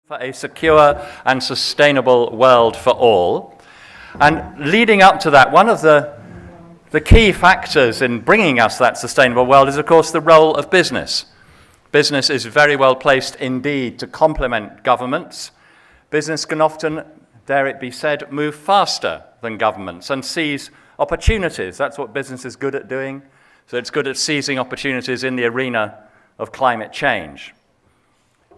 For a secure and sustainable world for all. And leading up to that, one of the key factors in bringing us that sustainable world is, of course, the role of business. Business is very well placed indeed to complement governments. Business can often, dare it be said, move faster than governments and seize opportunities. That's what business is good at doing. So it's good at seizing opportunities in the arena of climate change.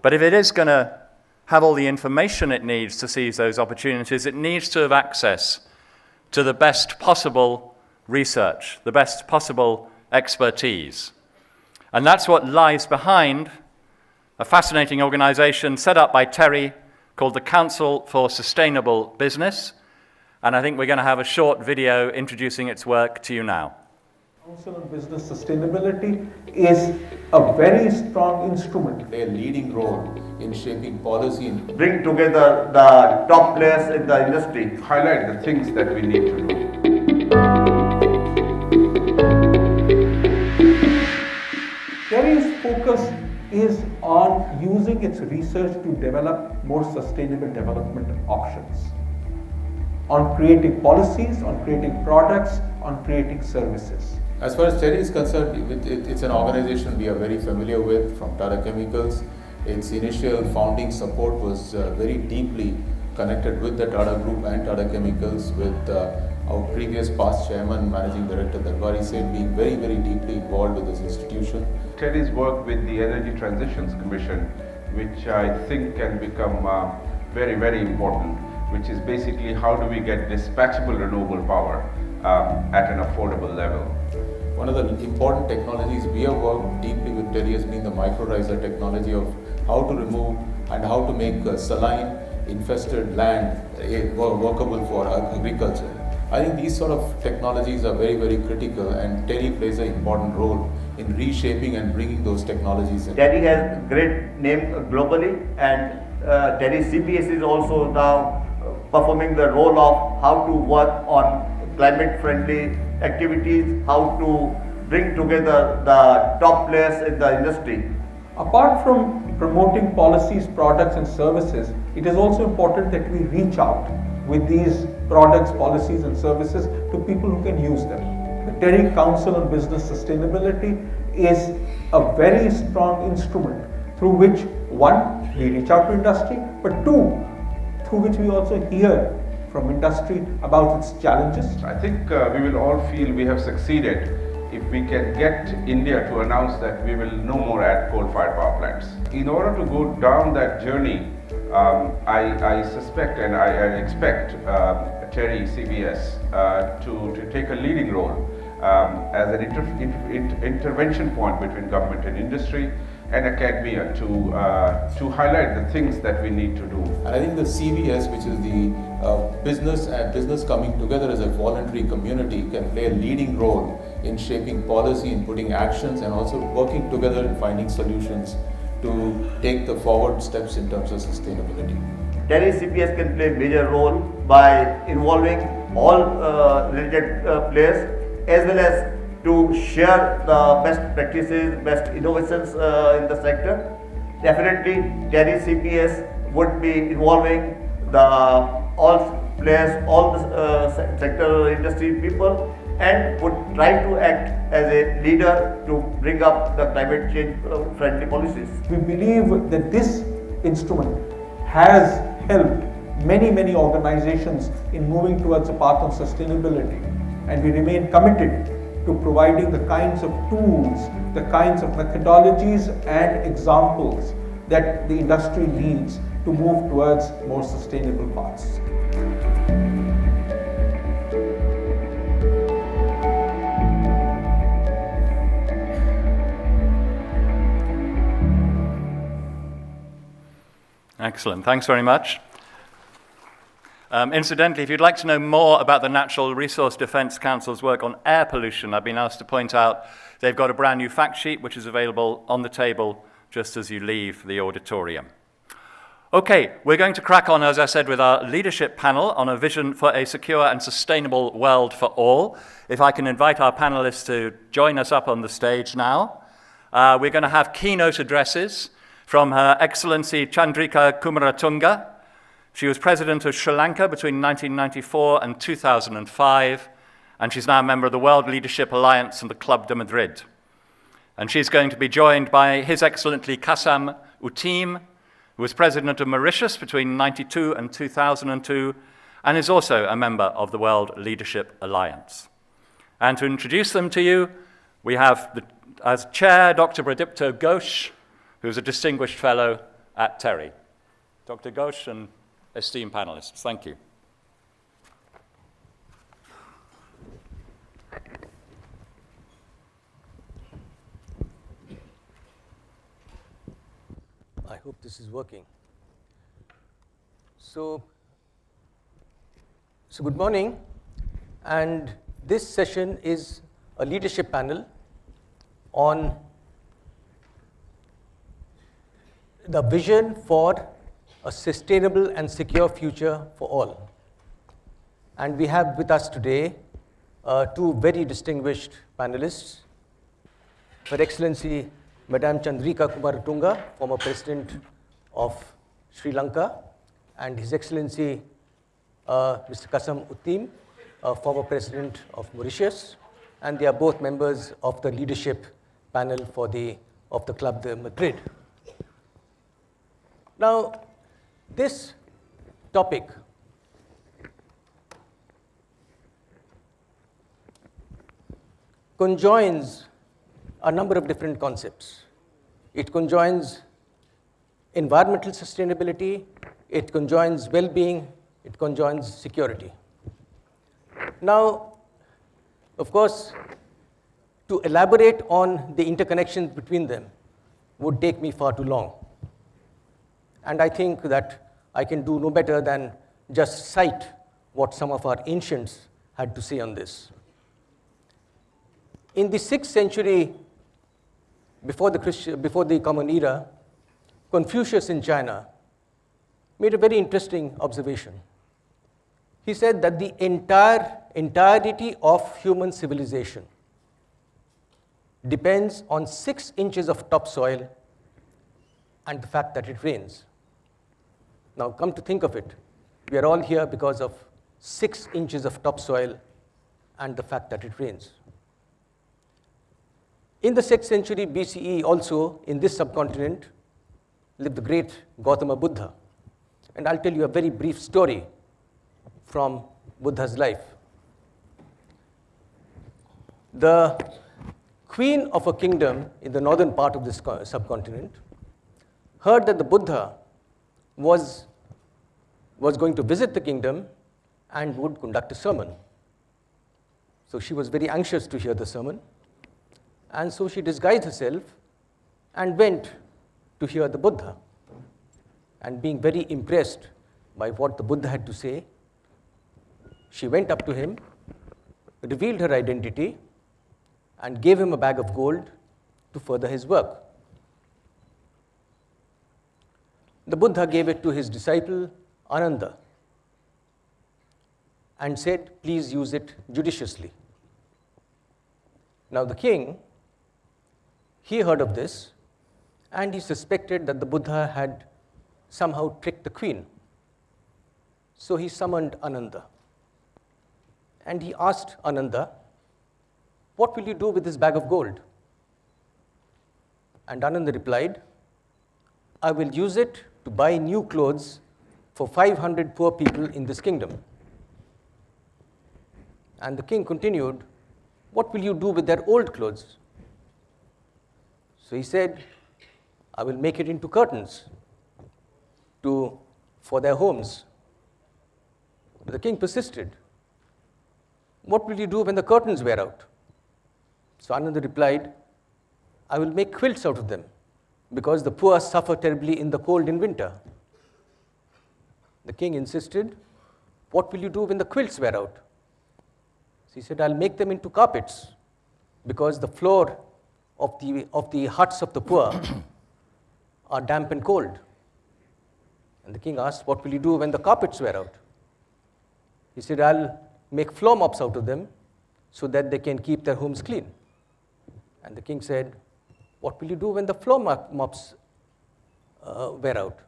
But if it is going to have all the information it needs to seize those opportunities, it needs to have access to the best possible research, the best possible expertise. And that's what lies behind a fascinating organization set up by TERI called the Council for Sustainable Business. And I think we're going to have a short video introducing its work to you now. Council on Business Sustainability is a very strong instrument. Play a leading role in shaping policy and bring together the top players in the industry. Highlight the things that we need to do. TERI's focus is on using its research to develop more sustainable development options, on creating policies, on creating products, on creating services. as far as TERI is concerned, it's an organization we are very familiar with from Tata Chemicals. Its initial founding support was very deeply connected with the Tata Group and Tata Chemicals, with our previous past chairman, managing director Darwari Seth being very, very deeply involved with this institution. TERI's work with the Energy Transitions Commission, which I think can become very, very important, which is basically how do we get dispatchable renewable power at an affordable level. One of the important technologies we have worked deeply with TERI has been the mycorrhiza technology of how to remove and how to make saline infested land workable for agriculture. I think these sort of technologies are very, very critical, and TERI plays an important role in reshaping and bringing those technologies in. TERI has great name globally, and TERI CPS is also now performing the role of how to work on climate friendly activities, how to bring together the top players in the industry. Apart from promoting policies, products and services, it is also important that we reach out with these products, policies and services to people who can use them. The TERI Council on Business Sustainability is a very strong instrument through which, one, we reach out to industry, but two, through which we also hear from industry about its challenges. I think we will all feel we have succeeded if we can get India to announce that we will no more add coal-fired power plants. In order to go down that journey, I suspect and I expect TERI CBS to take a leading role as an intervention point between government and industry and academia to highlight the things that we need to do. And I think the CVS, which is the business coming together as a voluntary community, can play a leading role in shaping policy, in putting actions, and also working together in finding solutions to take the forward steps in terms of sustainability. TERI CPS can play a major role by involving all related players, as well as to share the best practices, best innovations in the sector. Definitely, TERI CPS would be involving all players, all the sector industry people, and would try to act as a leader to bring up the climate change friendly policies. We believe that this instrument has helped many organizations in moving towards a path of sustainability, and we remain committed to providing the kinds of tools, the kinds of methodologies and examples that the industry needs to move towards more sustainable paths. Excellent, thanks very much. Incidentally, if you'd like to know more about the Natural Resource Defence Council's work on air pollution, I've been asked to point out they've got a brand new fact sheet which is available on the table just as you leave the auditorium. Okay, we're going to crack on, as I said, with our leadership panel on a vision for a secure and sustainable world for all. If I can invite our panelists to join us up on the stage now. We're going to have keynote addresses from Her Excellency Chandrika Kumaratunga. She was President of Sri Lanka between 1994 and 2005, and she's now a member of the World Leadership Alliance and the Club de Madrid. And she's going to be joined by His Excellency Cassam Uteem, who was President of Mauritius between 1992 and 2002, and is also a member of the World Leadership Alliance. And to introduce them to you, we have as chair Dr. Prodipto Ghosh, who's a distinguished fellow at TERI. Dr. Ghosh and esteemed panelists, thank you. I hope this is working. So good morning, and this session is a leadership panel on the vision for a sustainable and secure future for all. And we have with us today two very distinguished panelists, Her Excellency Madam Chandrika Kumaratunga, former President of Sri Lanka, and His Excellency Mr. Cassam Uteem, former President of Mauritius, and they are both members of the leadership panel of the Club de Madrid. Now, this topic conjoins a number of different concepts. It conjoins environmental sustainability, it conjoins well-being, it conjoins security. Now, of course, to elaborate on the interconnections between them would take me far too long. And I think that I can do no better than just cite what some of our ancients had to say on this. In the 6th century, before the Common Era, Confucius in China made a very interesting observation. He said that the entirety of human civilization depends on 6 inches of topsoil and the fact that it rains. Now, come to think of it, we are all here because of 6 inches of topsoil and the fact that it rains. In the 6th century BCE, also in this subcontinent, lived the great Gautama Buddha. And I'll tell you a very brief story from Buddha's life. The queen of a kingdom in the northern part of this subcontinent heard that the Buddha was going to visit the kingdom and would conduct a sermon. So she was very anxious to hear the sermon, and so she disguised herself and went to hear the Buddha. And being very impressed by what the Buddha had to say, she went up to him, revealed her identity, and gave him a bag of gold to further his work. The Buddha gave it to his disciple Ananda and said, "Please use it judiciously." Now the king, he heard of this, and he suspected that the Buddha had somehow tricked the queen. So he summoned Ananda, and he asked Ananda, "What will you do with this bag of gold?" And Ananda replied, "I will use it to buy new clothes for 500 poor people in this kingdom." And the king continued, "What will you do with their old clothes?" So he said, "I will make it into curtains for their homes." But the king persisted. "What will you do when the curtains wear out?" So Ananda replied, "I will make quilts out of them, because the poor suffer terribly in the cold in winter." The king insisted, "What will you do when the quilts wear out?" So he said, "I'll make them into carpets, because the floor of the huts of the poor are damp and cold." And the king asked, "What will you do when the carpets wear out?" He said, "I'll make floor mops out of them so that they can keep their homes clean." And the king said, "What will you do when the floor mops wear out.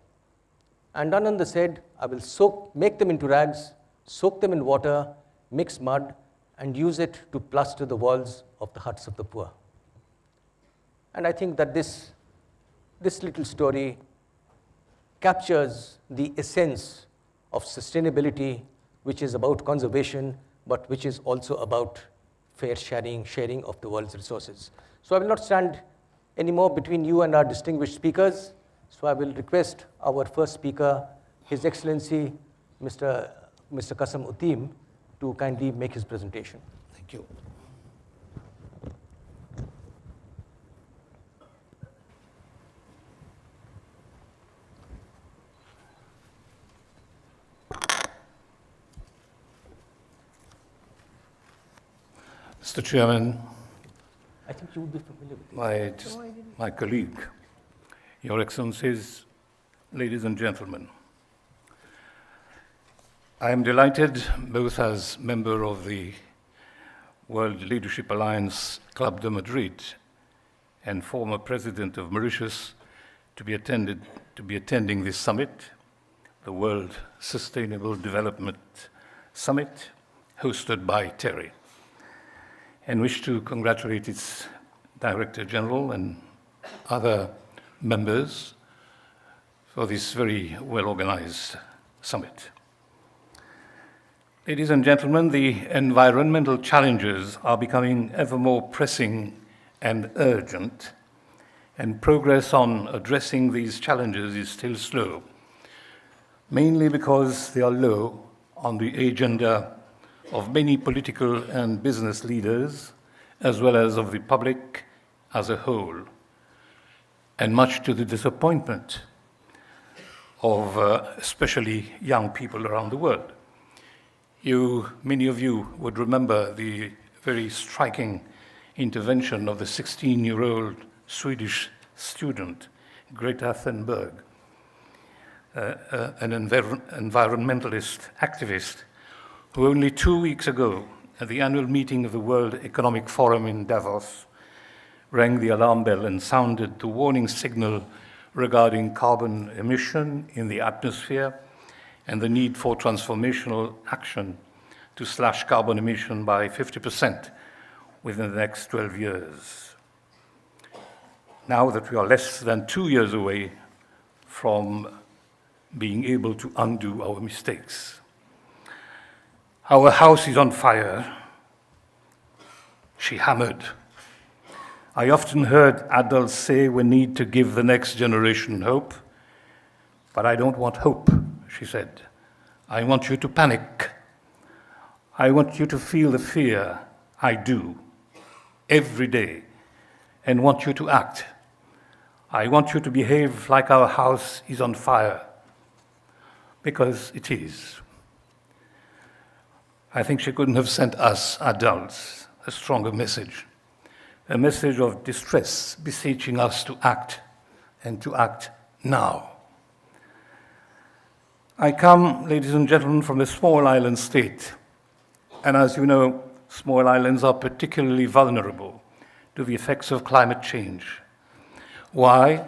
And Ananda said, I will make them into rags, soak them in water, mix mud, and use it to plaster the walls of the huts of the poor. And I think that this little story captures the essence of sustainability, which is about conservation, but which is also about fair sharing of the world's resources. So I will not stand anymore between you and our distinguished speakers. So I will request our first speaker, His Excellency, Mr. Caseem Uteem, to kindly make his presentation. Thank you. Mr. Chairman, I think you would be familiar with it. my colleague, Your Excellencies, ladies and gentlemen, I am delighted, both as member of the World Leadership Alliance Club de Madrid and former president of Mauritius, to be attending this summit, the World Sustainable Development Summit, hosted by TERI, and wish to congratulate its Director General and other members for this very well-organized summit. Ladies and gentlemen, the environmental challenges are becoming ever more pressing and urgent, and progress on addressing these challenges is still slow, mainly because they are low on the agenda of many political and business leaders, as well as of the public as a whole, and much to the disappointment of especially young people around the world. Many of you would remember the very striking intervention of the 16-year-old Swedish student, Greta Thunberg, an environmentalist activist who only 2 weeks ago, at the annual meeting of the World Economic Forum in Davos, rang the alarm bell and sounded the warning signal regarding carbon emission in the atmosphere and the need for transformational action to slash carbon emission by 50% within the next 12 years. Now that we are less than 2 years away from being able to undo our mistakes. Our house is on fire, she hammered. I often heard adults say we need to give the next generation hope, but I don't want hope, she said. I want you to panic. I want you to feel the fear I do every day and want you to act. I want you to behave like our house is on fire, because it is. I think she couldn't have sent us adults a stronger message, a message of distress beseeching us to act and to act now. I come, ladies and gentlemen, from a small island state, and as you know, small islands are particularly vulnerable to the effects of climate change. Why?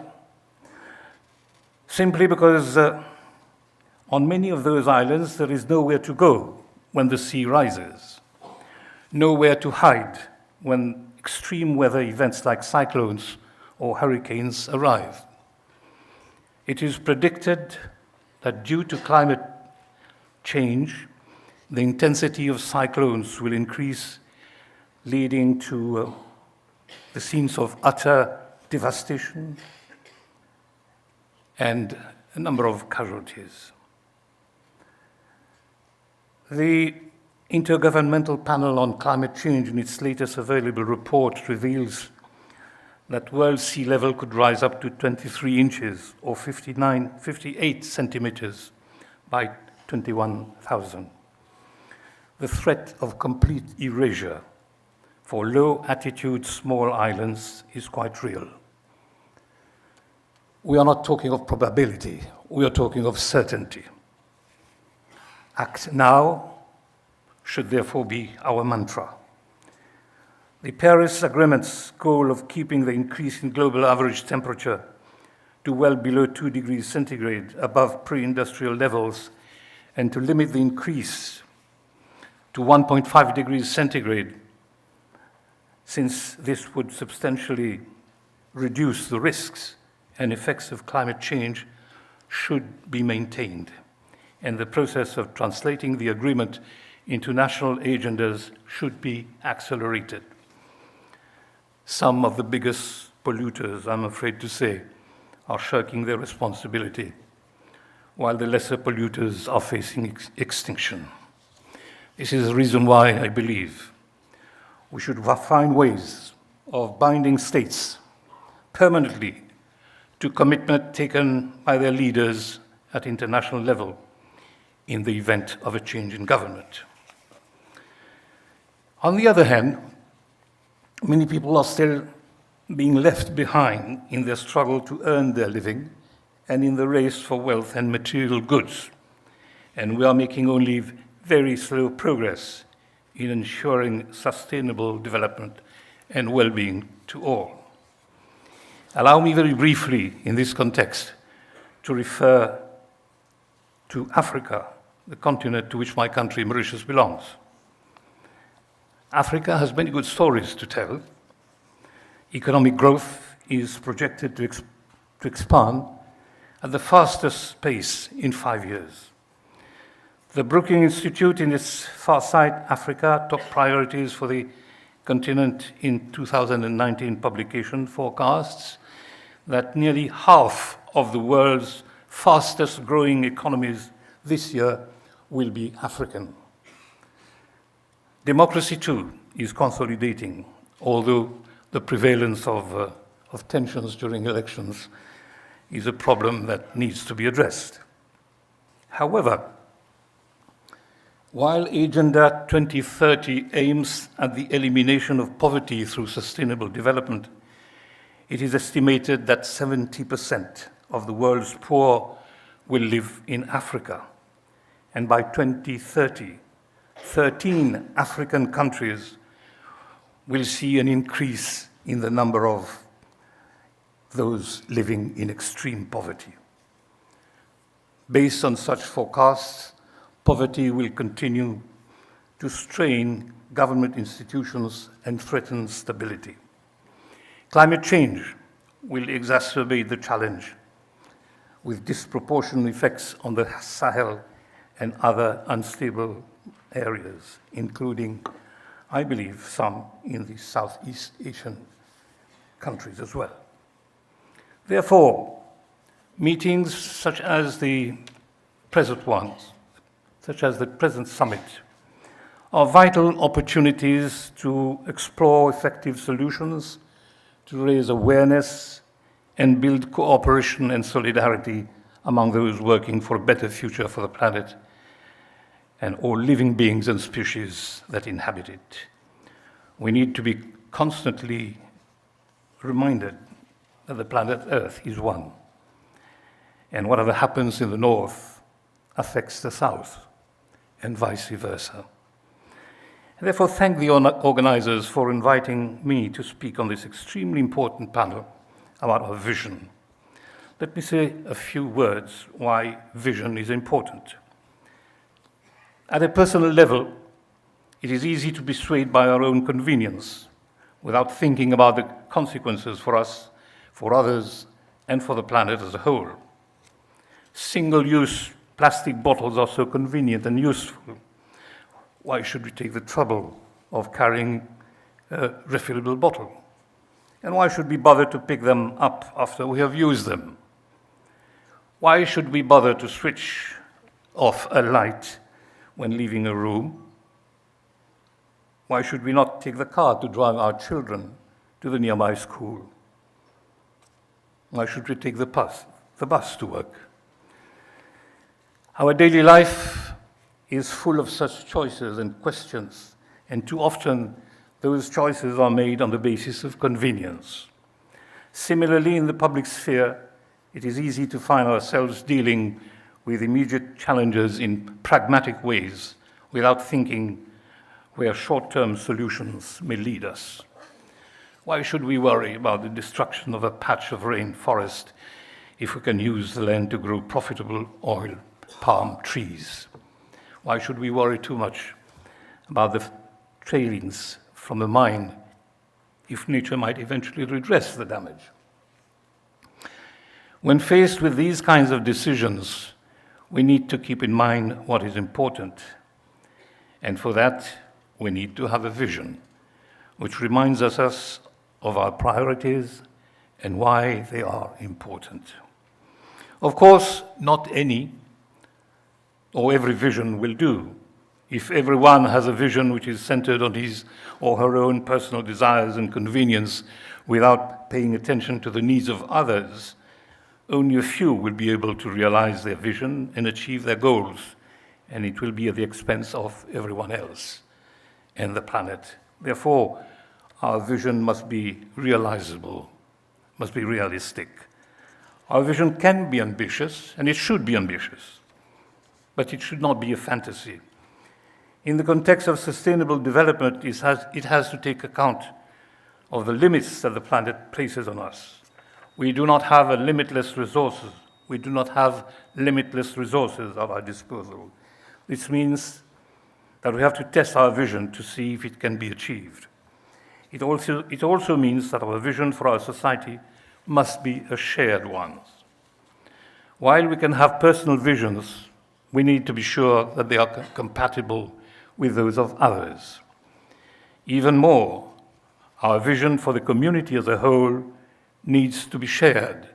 Simply because on many of those islands there is nowhere to go when the sea rises, nowhere to hide when extreme weather events like cyclones or hurricanes arrive. It is predicted that due to climate change, the intensity of cyclones will increase, leading to the scenes of utter devastation and a number of casualties. The Intergovernmental Panel on Climate Change, in its latest available report, reveals that world sea level could rise up to 23 inches or 58 centimeters by 21,000. The threat of complete erasure for low-altitude small islands is quite real. We are not talking of probability, we are talking of certainty. Act now should therefore be our mantra. The Paris Agreement's goal of keeping the increase in global average temperature to well below 2 degrees centigrade above pre-industrial levels and to limit the increase to 1.5 degrees centigrade, since this would substantially reduce the risks and effects of climate change, should be maintained, and the process of translating the agreement into national agendas should be accelerated. Some of the biggest polluters, I'm afraid to say, are shirking their responsibility, while the lesser polluters are facing extinction. This is the reason why I believe we should find ways of binding states permanently to commitment taken by their leaders at international level in the event of a change in government. On the other hand, many people are still being left behind in their struggle to earn their living and in the race for wealth and material goods. And we are making only very slow progress in ensuring sustainable development and well-being to all. Allow me very briefly in this context to refer to Africa, the continent to which my country, Mauritius, belongs. Africa has many good stories to tell. Economic growth is projected to expand at the fastest pace in 5 years. The Brookings Institute, in its Farsight Africa top priorities for the continent in 2019 publication, forecasts that nearly half of the world's fastest growing economies this year will be African. Democracy, too, is consolidating, although the prevalence of tensions during elections is a problem that needs to be addressed. However, while Agenda 2030 aims at the elimination of poverty through sustainable development, it is estimated that 70% of the world's poor will live in Africa. And by 2030, 13 African countries will see an increase in the number of those living in extreme poverty. Based on such forecasts, poverty will continue to strain government institutions and threaten stability. Climate change will exacerbate the challenge, with disproportionate effects on the Sahel and other unstable areas, including, I believe, some in the Southeast Asian countries as well. Therefore, meetings such as the present ones, such as the present summit, are vital opportunities to explore effective solutions, to raise awareness, and build cooperation and solidarity among those working for a better future for the planet and all living beings and species that inhabit it. We need to be constantly reminded that the planet Earth is one, and whatever happens in the north affects the south, and vice versa. And therefore, thank the organizers for inviting me to speak on this extremely important panel about our vision. Let me say a few words why vision is important. At a personal level, it is easy to be swayed by our own convenience without thinking about the consequences for us, for others, and for the planet as a whole. Single-use plastic bottles are so convenient and useful. Why should we take the trouble of carrying a refillable bottle? And why should we bother to pick them up after we have used them? Why should we bother to switch off a light when leaving a room? Why should we not take the car to drive our children to the nearby school? Why should we take the bus to work? Our daily life is full of such choices and questions, and too often those choices are made on the basis of convenience. Similarly, in the public sphere, it is easy to find ourselves dealing with immediate challenges in pragmatic ways without thinking where short-term solutions may lead us. Why should we worry about the destruction of a patch of rainforest if we can use the land to grow profitable oil palm trees? Why should we worry too much about the tailings from the mine if nature might eventually redress the damage? When faced with these kinds of decisions, we need to keep in mind what is important. And for that, we need to have a vision which reminds us of our priorities and why they are important. Of course, not any or every vision will do. If everyone has a vision which is centered on his or her own personal desires and convenience without paying attention to the needs of others, only a few will be able to realize their vision and achieve their goals, and it will be at the expense of everyone else and the planet. Therefore, our vision must be realizable, must be realistic. Our vision can be ambitious, and it should be ambitious, but it should not be a fantasy. In the context of sustainable development, it has to take account of the limits that the planet places on us. We do not have limitless resources. We do not have limitless resources at our disposal. This means that we have to test our vision to see if it can be achieved. It also means that our vision for our society must be a shared one. While we can have personal visions, we need to be sure that they are compatible with those of others. Even more, our vision for the community as a whole needs to be shared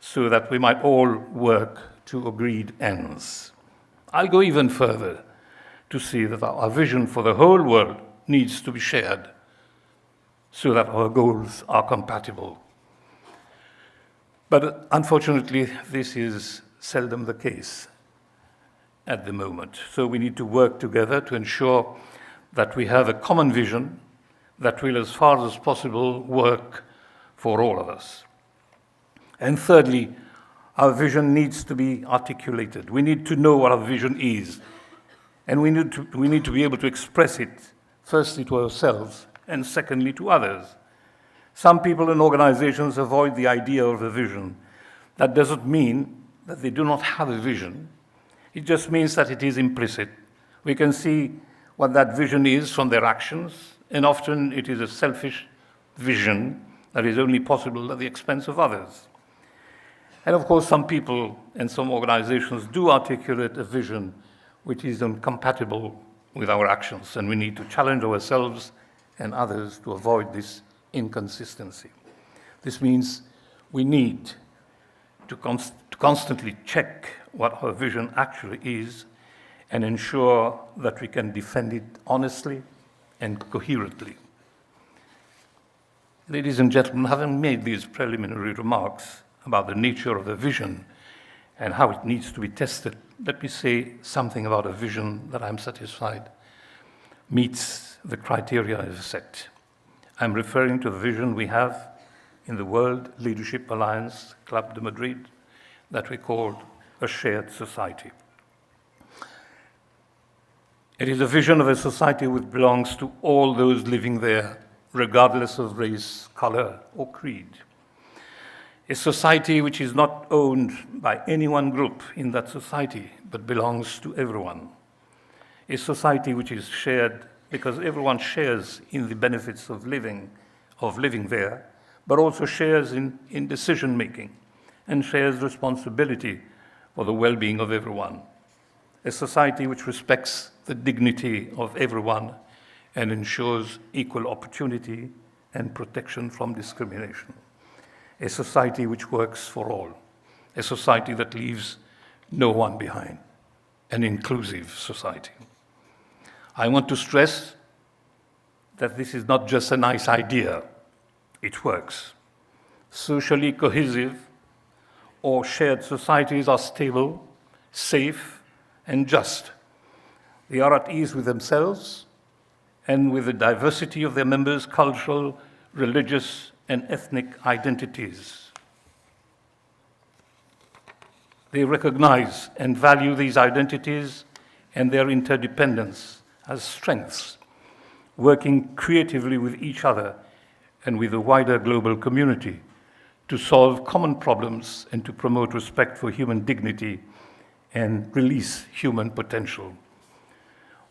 so that we might all work to agreed ends. I'll go even further to say that our vision for the whole world needs to be shared so that our goals are compatible. But unfortunately, this is seldom the case at the moment. So we need to work together to ensure that we have a common vision that will, as far as possible, work for all of us. And thirdly, our vision needs to be articulated. We need to know what our vision is, and we need to be able to express it, firstly to ourselves, and secondly to others. Some people and organizations avoid the idea of a vision. That doesn't mean that they do not have a vision. It just means that it is implicit. We can see what that vision is from their actions, and often it is a selfish vision that is only possible at the expense of others. And of course, some people and some organizations do articulate a vision which is incompatible with our actions, and we need to challenge ourselves and others to avoid this inconsistency. This means we need to constantly check what our vision actually is and ensure that we can defend it honestly and coherently. Ladies and gentlemen, having made these preliminary remarks about the nature of the vision and how it needs to be tested, let me say something about a vision that I'm satisfied meets the criteria I've set. I'm referring to the vision we have in the World Leadership Alliance Club de Madrid that we called a shared society. It is a vision of a society which belongs to all those living there, regardless of race, color, or creed. A society which is not owned by any one group in that society, but belongs to everyone. A society which is shared because everyone shares in the benefits of living there, but also shares in decision-making and shares responsibility for the well-being of everyone. A society which respects the dignity of everyone and ensures equal opportunity and protection from discrimination. A society which works for all. A society that leaves no one behind. An inclusive society. I want to stress that this is not just a nice idea, it works. Socially cohesive or shared societies are stable, safe, and just. They are at ease with themselves and with the diversity of their members' cultural, religious, and ethnic identities. They recognize and value these identities and their interdependence as strengths, working creatively with each other and with the wider global community to solve common problems and to promote respect for human dignity and release human potential.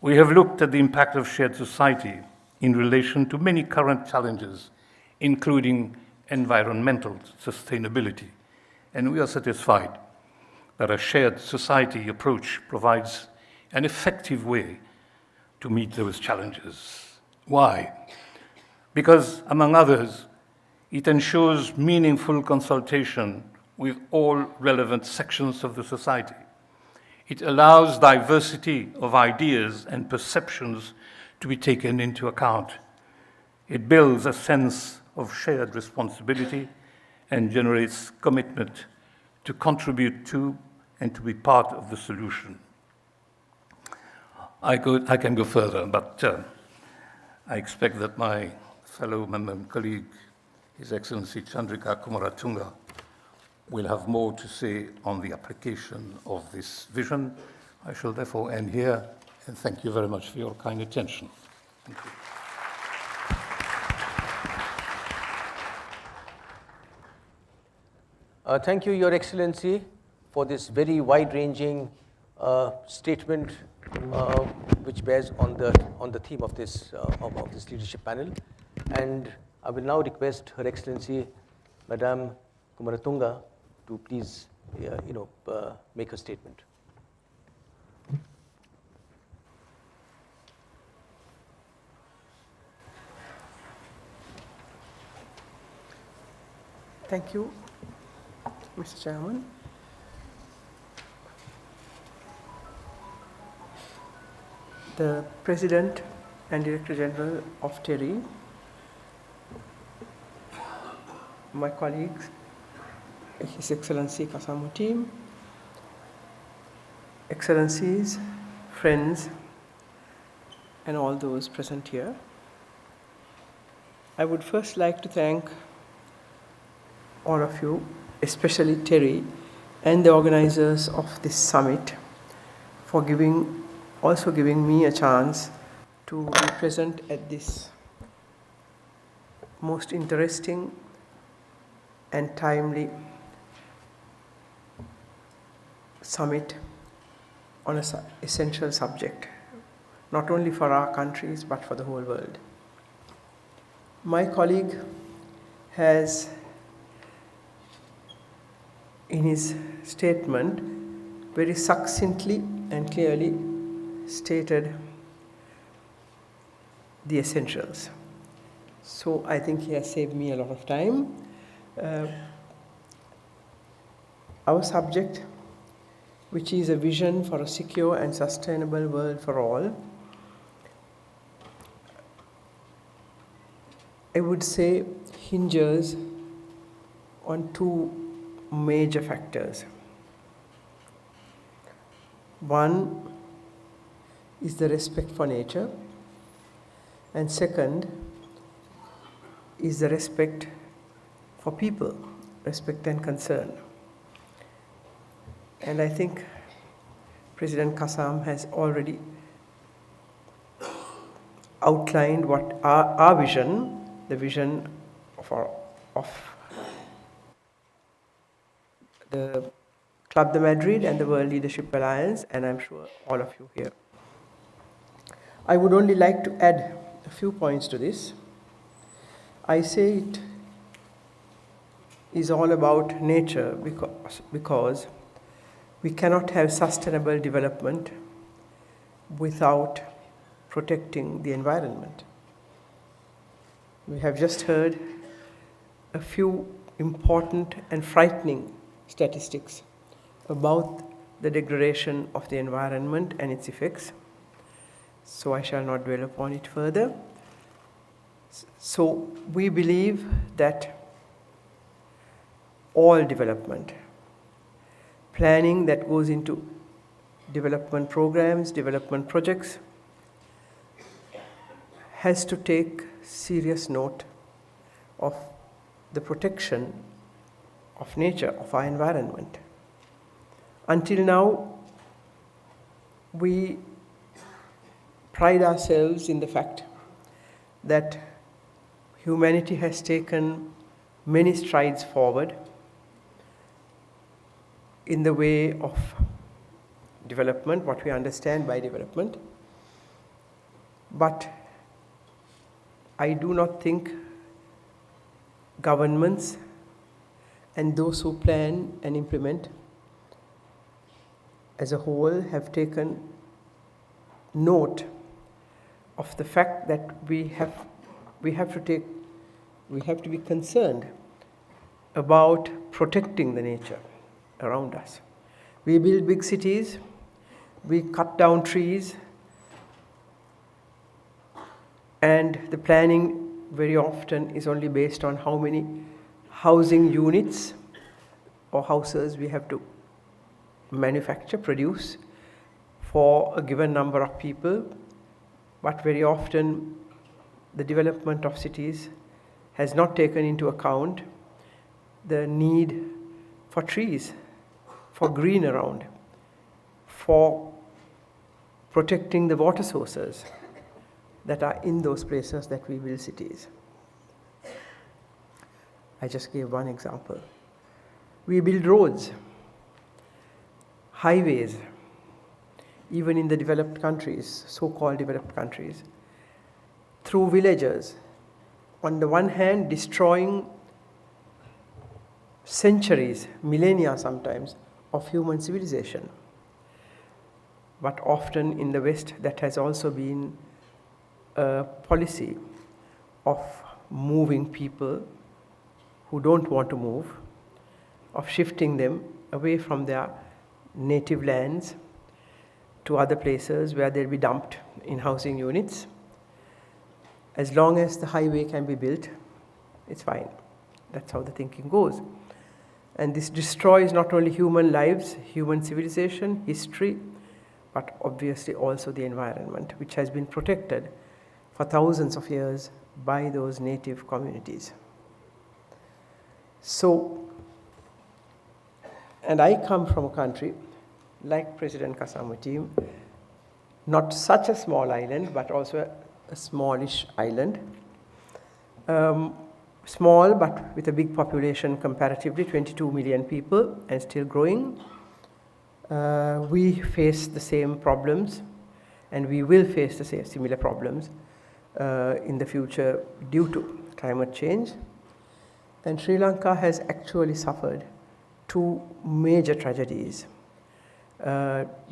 We have looked at the impact of shared society in relation to many current challenges, including environmental sustainability, and we are satisfied that a shared society approach provides an effective way to meet those challenges. Why? Because, among others, it ensures meaningful consultation with all relevant sections of the society. It allows diversity of ideas and perceptions to be taken into account. It builds a sense of shared responsibility and generates commitment to contribute to and to be part of the solution. I can go further, but I expect that my fellow member and colleague, His Excellency Chandrika Kumaratunga, will have more to say on the application of this vision. I shall therefore end here, and thank you very much for your kind attention. Thank you. Thank you, Your Excellency, for this very wide-ranging statement, which bears on the theme of this leadership panel. And I will now request Her Excellency, Madame Kumaratunga, to please, make a statement. Thank you, Mr. Chairman. The President and Director General of TERI, my colleagues, His Excellency Caseem Uteem, Excellencies, friends, and all those present here. I would first like to thank all of you, especially TERI and the organizers of this summit, for also giving me a chance to be present at this most interesting and timely summit on an essential subject, not only for our countries but for the whole world. My colleague has, in his statement, very succinctly and clearly stated the essentials. So I think he has saved me a lot of time. Our subject, which is a vision for a secure and sustainable world for all, I would say hinges on two major factors. One is the respect for nature, and second is the respect for people, respect and concern. And I think President Cassam has already outlined what our vision, the vision of the Club de Madrid and the World Leadership Alliance, and I'm sure all of you here. I would only like to add a few points to this. I say it is all about nature because we cannot have sustainable development without protecting the environment. We have just heard a few important and frightening statistics about the degradation of the environment and its effects, so I shall not dwell upon it further. So we believe that all development, planning that goes into development programs, development projects, has to take serious note of the protection of nature, of our environment. Until now, we pride ourselves in the fact that humanity has taken many strides forward in the way of development, what we understand by development. But I do not think governments and those who plan and implement as a whole have taken note of the fact that we have to be concerned about protecting the nature around us. We build big cities, we cut down trees, and the planning very often is only based on how many housing units or houses we have to manufacture, produce for a given number of people. But very often the development of cities has not taken into account the need for trees, for green around, for protecting the water sources that are in those places that we build cities. I just gave one example. We build roads, highways, even in the developed countries, so-called developed countries, through villages. On the one hand, destroying centuries, millennia sometimes, of human civilization. But often in the West, that has also been a policy of moving people who don't want to move, of shifting them away from their native lands to other places where they'll be dumped in housing units. As long as the highway can be built, it's fine. That's how the thinking goes. And this destroys not only human lives, human civilization, history, but obviously also the environment, which has been protected for thousands of years by those native communities. So, and I come from a country like President Caseem Uteem, not such a small island, but also a smallish island. Small, but with a big population comparatively, 22 million people, and still growing. We face the same problems, and we will face the same similar problems in the future due to climate change. And Sri Lanka has actually suffered two major tragedies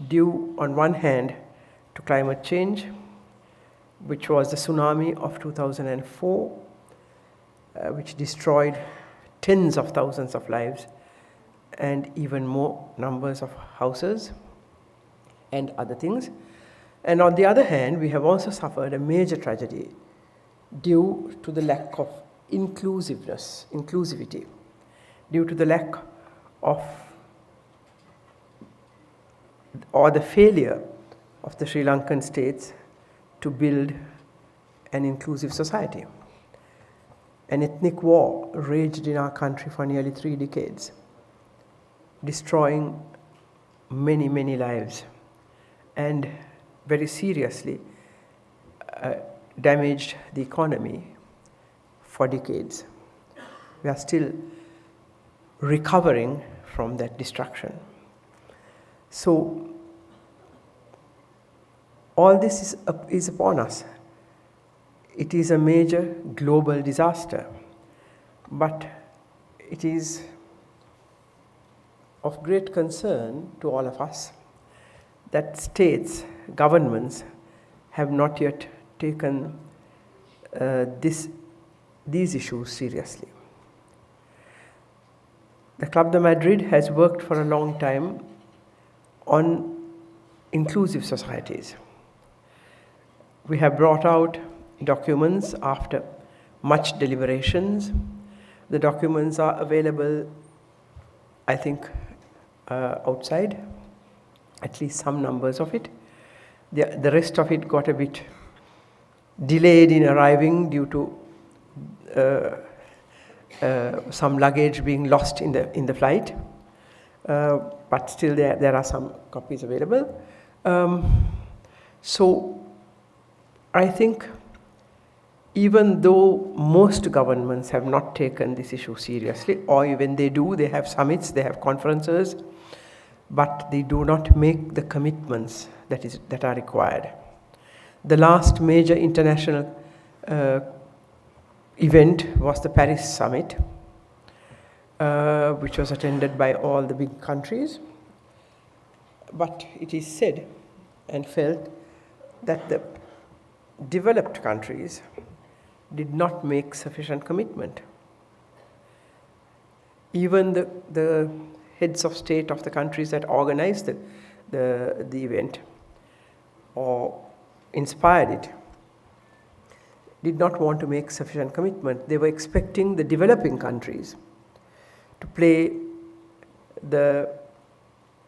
due on one hand to climate change, which was the tsunami of 2004, which destroyed tens of thousands of lives and even more numbers of houses and other things. And on the other hand, we have also suffered a major tragedy due to the lack of inclusivity, due to the lack of or the failure of the Sri Lankan states to build an inclusive society. An ethnic war raged in our country for nearly 3 decades, destroying many, many lives, and very seriously damaged the economy for decades. We are still recovering from that destruction. So, all this is upon us. It is a major global disaster, but it is of great concern to all of us that states, governments have not yet taken these issues seriously. The Club de Madrid has worked for a long time on inclusive societies. We have brought out documents after much deliberations. The documents are available, I think, outside, at least some numbers of it. The rest of it got a bit delayed in arriving due to some luggage being lost in the flight, but still there are some copies available. So I think even though most governments have not taken this issue seriously, or even they do, they have summits, they have conferences, but they do not make the commitments that are required. The last major international event was the Paris summit, which was attended by all the big countries. But it is said and felt that the developed countries did not make sufficient commitment. Even the heads of state of the countries that organized the event or inspired it did not want to make sufficient commitment. They were expecting the developing countries to play the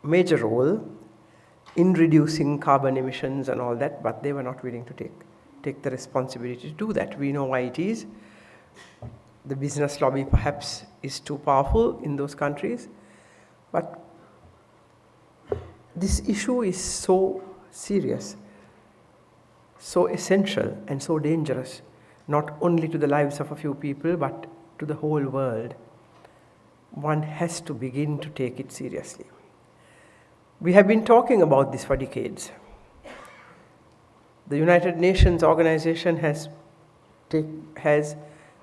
major role in reducing carbon emissions and all that, but they were not willing to take the responsibility to do that. We know why it is. The business lobby perhaps is too powerful in those countries, but this issue is so serious, so essential and so dangerous, not only to the lives of a few people, but to the whole world. One has to begin to take it seriously. We have been talking about this for decades. The United Nations organization has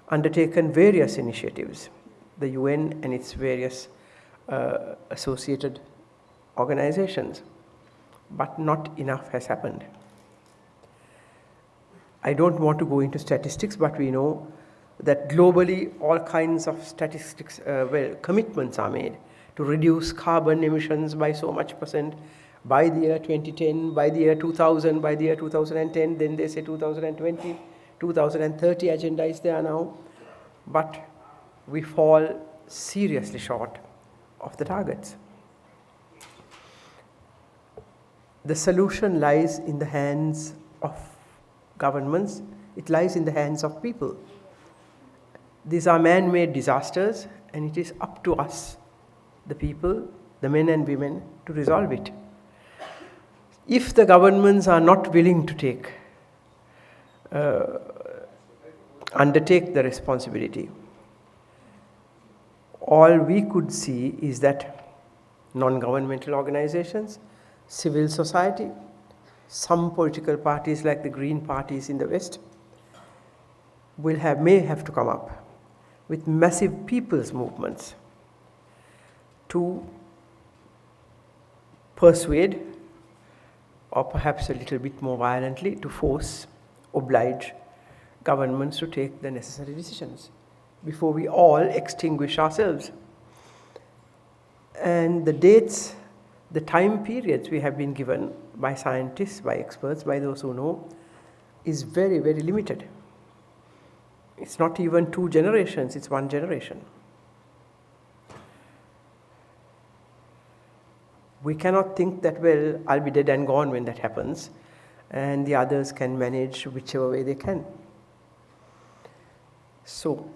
undertaken various initiatives, the UN and its various associated organizations, but not enough has happened. I don't want to go into statistics, but we know that globally all kinds of statistics, commitments are made to reduce carbon emissions by so much percent by the year 2010, by the year 2000, by the year 2010, then they say 2020, 2030 agenda is there now, but we fall seriously short of the targets. The solution lies in the hands of governments, it lies in the hands of people. These are man-made disasters, and it is up to us, the people, the men and women, to resolve it. If the governments are not willing to undertake the responsibility, all we could see is that non-governmental organizations, civil society, some political parties like the Green parties in the West may have to come up with massive people's movements to persuade, or perhaps a little bit more violently, to oblige governments to take the necessary decisions before we all extinguish ourselves. And the dates, the time periods we have been given by scientists, by experts, by those who know, is very, very limited. It's not even 2 generations, it's 1 generation. We cannot think that, well, I'll be dead and gone when that happens, and the others can manage whichever way they can. So,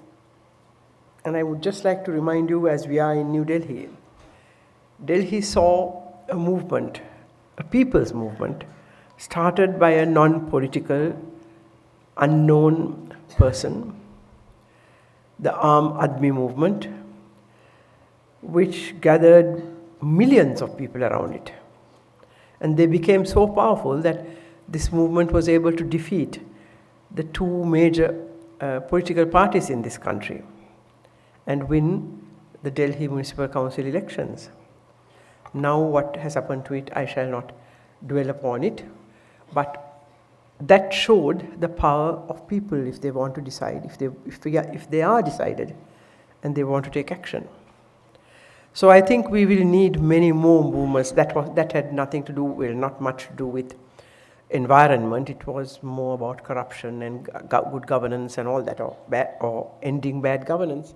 and I would just like to remind you, as we are in New Delhi, Delhi saw a movement, a people's movement, started by a non-political, unknown person, the Aam Aadmi movement, which gathered millions of people around it. And they became so powerful that this movement was able to defeat the 2 major political parties in this country and win the Delhi Municipal Council elections. Now what has happened to it, I shall not dwell upon it, but that showed the power of people if they want to decide, if they are decided and they want to take action. So I think we will need many more movements. That had nothing to do, well, not much to do with environment. It was more about corruption and good governance and all that, or ending bad governance.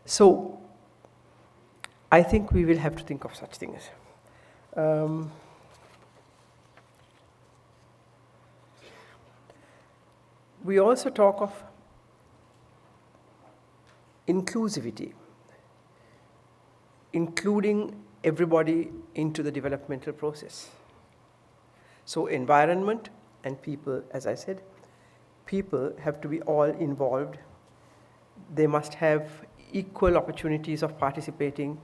So I think we will have to think of such things. We also talk of inclusivity, including everybody into the developmental process. So environment and people, as I said, people have to be all involved. They must have equal opportunities of participating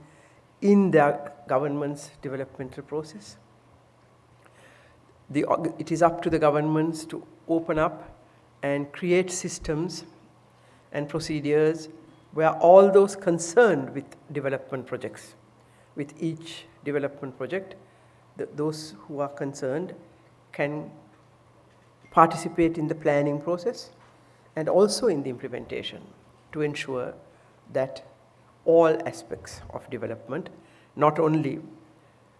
in their government's developmental process. It is up to the governments to open up and create systems and procedures where all those concerned with development projects, with each development project, those who are concerned can participate in the planning process and also in the implementation to ensure that all aspects of development, not only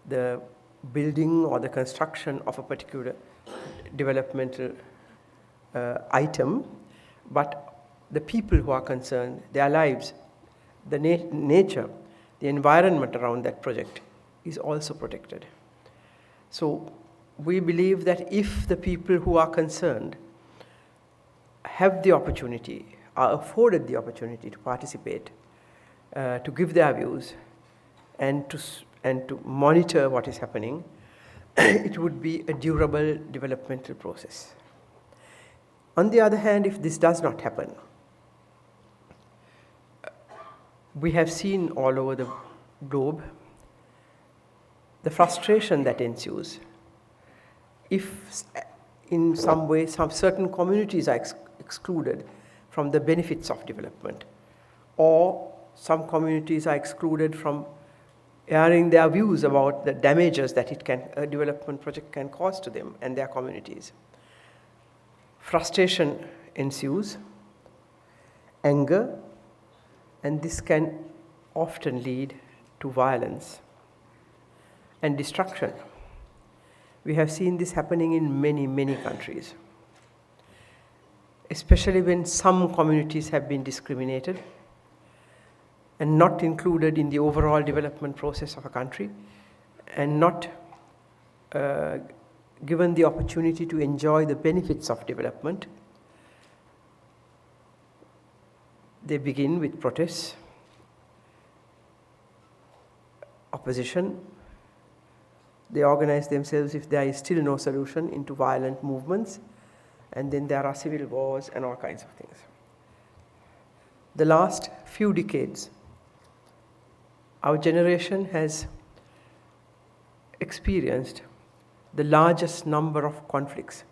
the building or the construction of a particular developmental item, but the people who are concerned, their lives, the nature, the environment around that project is also protected. So we believe that if the people who are concerned have the opportunity, are afforded the opportunity to participate, to give their views, and to monitor what is happening, it would be a durable developmental process. On the other hand, if this does not happen, we have seen all over the globe the frustration that ensues if in some way some certain communities are excluded from the benefits of development, or some communities are excluded from airing their views about the damages that a development project can cause to them and their communities. Frustration ensues, anger, and this can often lead to violence and destruction. We have seen this happening in many, many countries, especially when some communities have been discriminated and not included in the overall development process of a country, and not given the opportunity to enjoy the benefits of development. They begin with protests, opposition. They organize themselves, if there is still no solution, into violent movements, and then there are civil wars and all kinds of things. The last few decades, our generation has experienced the largest number of conflicts,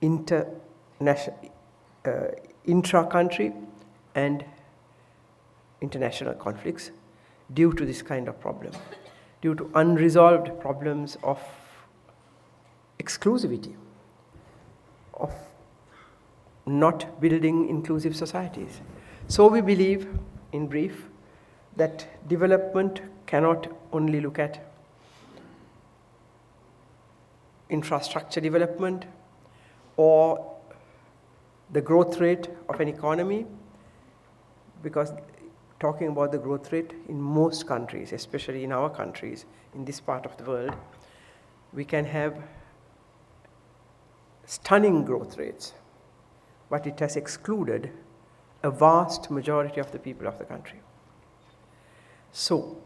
intra-country and international conflicts, due to this kind of problem, due to unresolved problems of exclusivity, of not building inclusive societies. So we believe, in brief, that development cannot only look at infrastructure development or the growth rate of an economy, because talking about the growth rate in most countries, especially in our countries, in this part of the world, we can have stunning growth rates, but it has excluded a vast majority of the people of the country. So,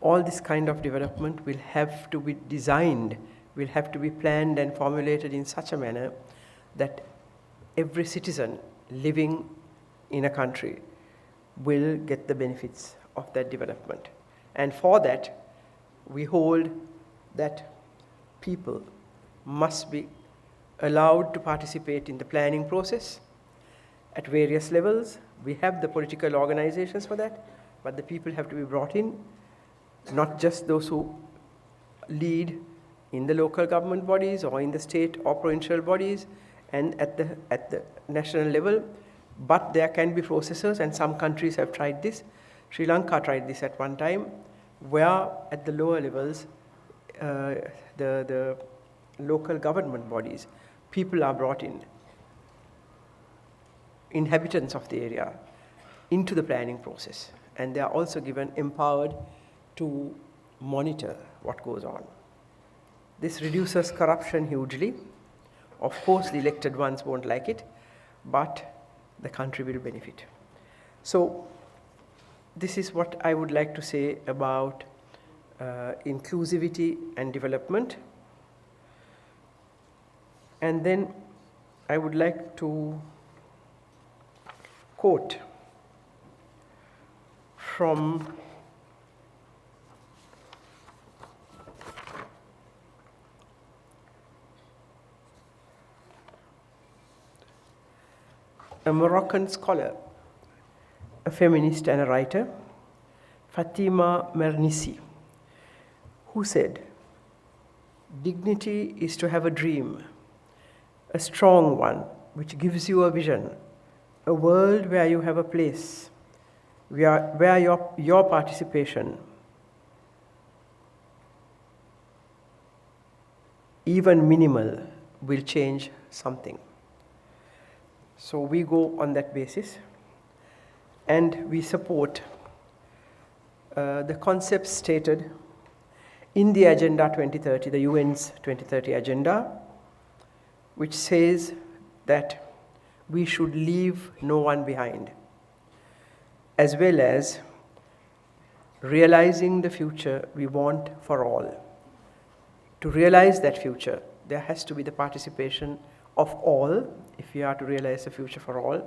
all this kind of development will have to be designed, will have to be planned and formulated in such a manner that every citizen living in a country will get the benefits of that development. And for that, we hold that people must be allowed to participate in the planning process at various levels. We have the political organizations for that, but the people have to be brought in, not just those who lead in the local government bodies or in the state or provincial bodies and at the national level, but there can be processes, and some countries have tried this. Sri Lanka tried this at one time, where at the lower levels, the local government bodies, people are brought in, inhabitants of the area, into the planning process, and they are also empowered to monitor what goes on. This reduces corruption hugely. Of course, the elected ones won't like it, but the country will benefit. So, this is what I would like to say about inclusivity and development. And then I would like to quote from a Moroccan scholar, a feminist and a writer, Fatima Mernissi, who said, "Dignity is to have a dream, a strong one, which gives you a vision, a world where you have a place, where your participation, even minimal, will change something." So we go on that basis, and we support the concepts stated in the Agenda 2030, the UN's 2030 Agenda, which says that we should leave no one behind, as well as realizing the future we want for all. To realize that future, there has to be the participation of all, if we are to realize the future for all,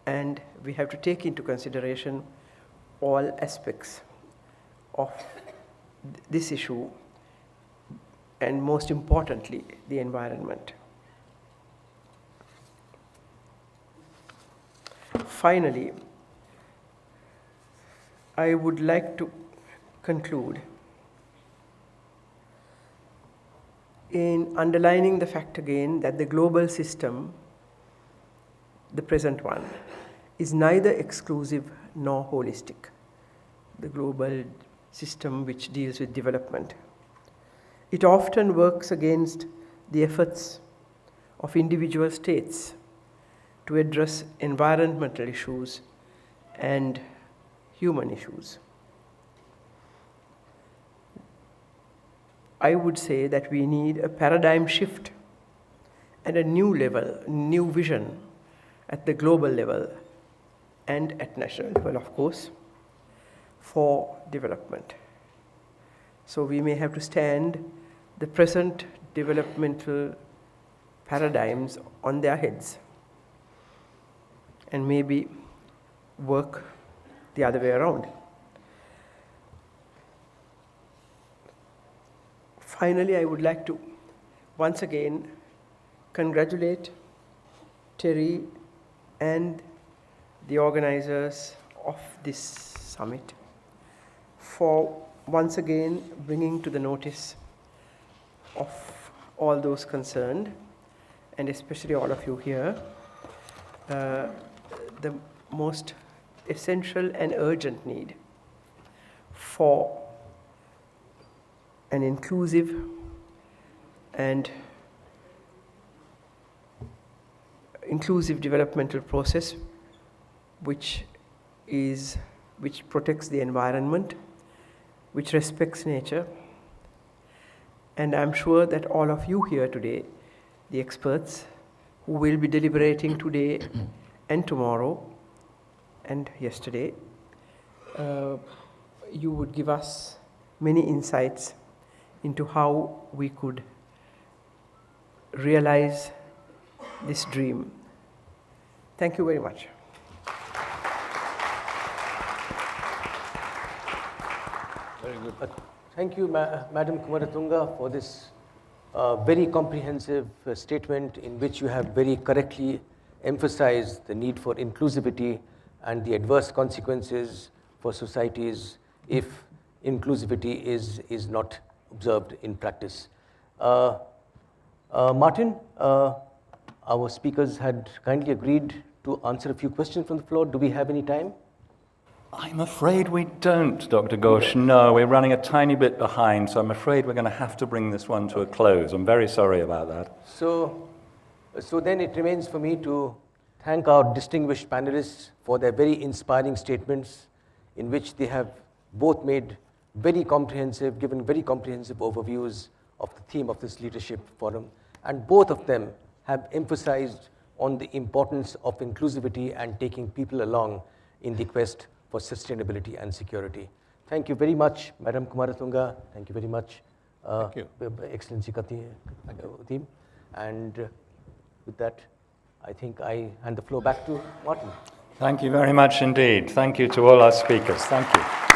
and we have to take into consideration all aspects of this issue, and most importantly, the environment. Finally, I would like to conclude in underlining the fact again that the global system, the present one, is neither exclusive nor holistic. The global system which deals with development. It often works against the efforts of individual states to address environmental issues and human issues. I would say that we need a paradigm shift and a new level, new vision at the global level and at national level, of course, for development. So we may have to stand the present developmental paradigms on their heads and maybe work the other way around. Finally, I would like to once again congratulate TERI and the organizers of this summit for once again bringing to the notice of all those concerned, and especially all of you here, the most essential and urgent need for an inclusive and inclusive developmental process which protects the environment, which respects nature. And I'm sure that all of you here today, the experts who will be deliberating today and tomorrow and yesterday, you would give us many insights into how we could realize this dream. Thank you very much. Very good. Thank you, Madam Kumaratunga, for this very comprehensive statement in which you have very correctly emphasized the need for inclusivity and the adverse consequences for societies if inclusivity is not observed in practice. Martin, our speakers had kindly agreed to answer a few questions from the floor. Do we have any time? I'm afraid we don't, Dr. Ghosh. No, we're running a tiny bit behind, so I'm afraid we're going to have to bring this one to a close. I'm very sorry about that. So then it remains for me to thank our distinguished panelists for their very inspiring statements in which they have both made given very comprehensive overviews of the theme of this leadership forum, and both of them have emphasized on the importance of inclusivity and taking people along in the quest for sustainability and security. Thank you very much, Madam Kumaratunga. Thank you very much, Thank you. Excellency Caseem Uteem. And With that, I think I hand the floor back to Martin. Thank you very much indeed. Thank you to all our speakers. Thank you.